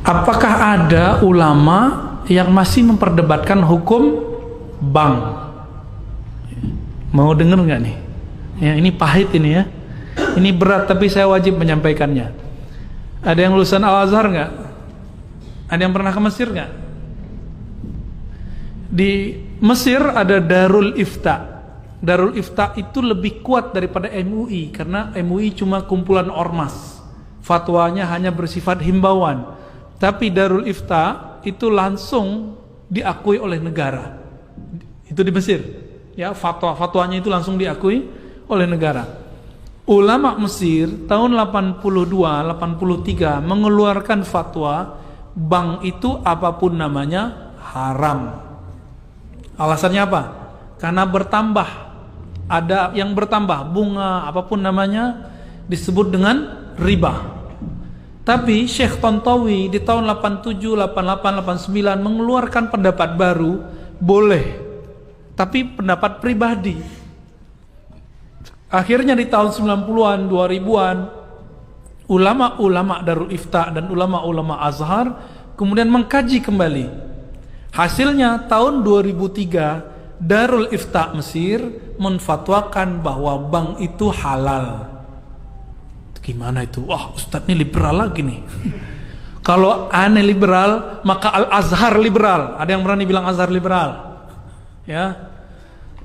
Apakah ada ulama yang masih memperdebatkan hukum bank? Mau denger nggak nih? Ya, ini pahit ini ya. Ini berat tapi saya wajib menyampaikannya. Ada yang lulusan Al-Azhar nggak? Ada yang pernah ke Mesir nggak? Di Mesir ada Darul Ifta. Darul Ifta itu lebih kuat daripada MUI karena MUI cuma kumpulan ormas. Fatwanya hanya bersifat himbauan. Tapi Darul Ifta itu langsung diakui oleh negara. Itu di Mesir. Ya, fatwanya itu langsung diakui oleh negara. Ulama Mesir tahun 82-83 mengeluarkan fatwa bank itu apapun namanya haram. Alasannya apa? Karena bertambah, ada yang bertambah, bunga apapun namanya disebut dengan riba. Tapi Syekh Tontowi di tahun 87, 88, 89 mengeluarkan pendapat baru, boleh, tapi pendapat pribadi. Akhirnya di tahun 90-an, 2000-an, ulama-ulama Darul Ifta dan ulama-ulama Azhar kemudian mengkaji kembali. Hasilnya tahun 2003 Darul Ifta Mesir menfatwakan bahwa bank itu halal. Gimana itu? Wah, Ustadz ini liberal lagi nih. Kalau aneh liberal, maka Al-Azhar liberal. Ada yang berani bilang Azhar liberal? Ya.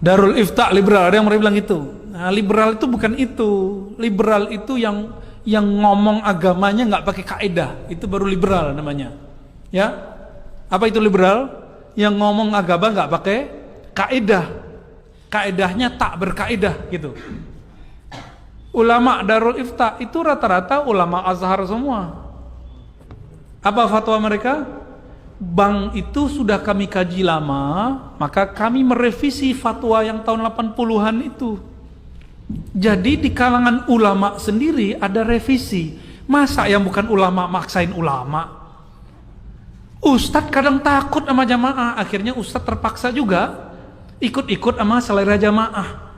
Darul Ifta liberal, ada yang berani bilang itu. Nah, liberal itu bukan itu. Liberal itu yang ngomong agamanya nggak pakai kaidah, itu baru liberal namanya. Ya. Apa itu liberal? Yang ngomong agama nggak pakai kaidah. Kaidahnya tak berkaidah gitu. Ulama Darul Ifta itu rata-rata ulama Azhar semua. Apa fatwa mereka? Bank itu sudah kami kaji lama, maka kami merevisi fatwa yang tahun 80-an itu. Jadi di kalangan ulama sendiri ada revisi. Masa yang bukan ulama maksain ulama? Ustadz kadang takut sama jamaah, akhirnya Ustadz terpaksa juga ikut-ikut sama selera jamaah.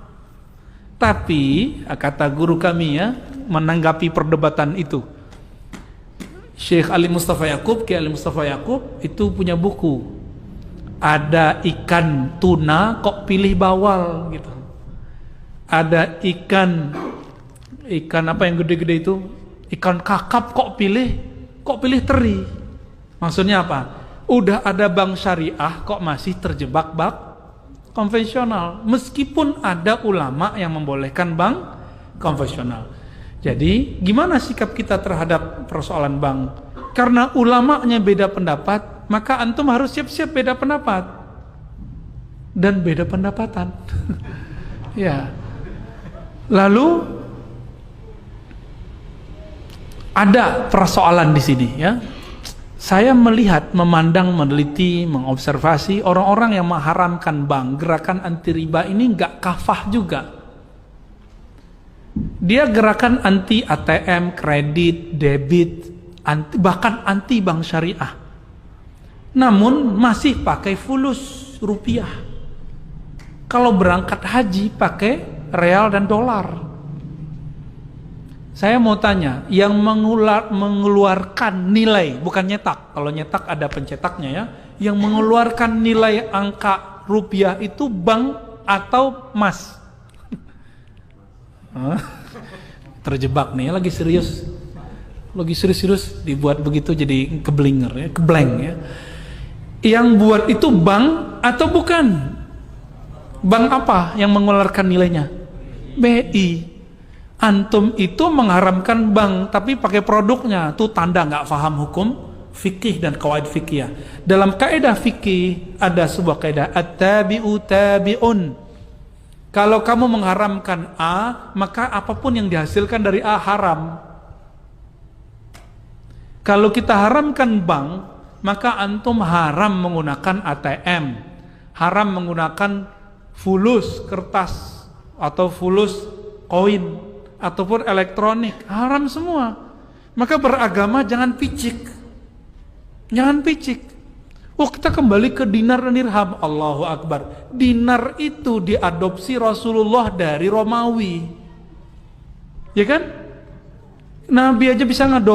Tapi kata guru kami ya, menanggapi perdebatan itu, Syekh Ali Mustafa Yaqub, Kiai Ali Mustafa Yaqub itu punya buku. Ada ikan tuna kok pilih bawal gitu. Ada ikan apa yang gede-gede itu? Ikan kakap kok pilih teri. Maksudnya apa? Udah ada bank syariah kok masih terjebak bank konvensional, meskipun ada ulama yang membolehkan bank konvensional. Jadi gimana sikap kita terhadap persoalan bank? Karena ulamanya beda pendapat, maka antum harus siap-siap beda pendapat dan beda pendapatan. Ya. Lalu ada persoalan di sini ya. Saya melihat, memandang, meneliti, mengobservasi orang-orang yang mengharamkan bank, gerakan anti riba ini nggak kafah juga. Dia gerakan anti ATM, kredit, debit, bahkan anti bank syariah. Namun masih pakai fulus rupiah. Kalau berangkat haji pakai real dan dolar. Saya mau tanya, yang mengeluarkan nilai, bukan nyetak. Kalau nyetak ada pencetaknya ya. Yang mengeluarkan nilai angka rupiah itu bank atau emas? Terjebak nih, lagi serius. Lagi serius dibuat begitu jadi keblinger ya, keblank ya. Yang buat itu bank atau bukan? Bank apa yang mengeluarkan nilainya? BI. Antum itu mengharamkan bank tapi pakai produknya, tuh tanda nggak paham hukum fikih dan qawaid fikih. Dalam kaidah fikih ada sebuah kaidah at-tabi'u tabi'un. Kalau kamu mengharamkan A, maka apapun yang dihasilkan dari A haram. Kalau kita haramkan bank, maka antum haram menggunakan ATM, haram menggunakan fulus kertas atau fulus koin ataupun elektronik, haram semua. Maka beragama jangan picik. Jangan picik. Oh, kita kembali ke dinar dan dirham. Allahu Akbar. Dinar itu diadopsi Rasulullah dari Romawi. Ya kan? Nabi aja bisa ngadopsi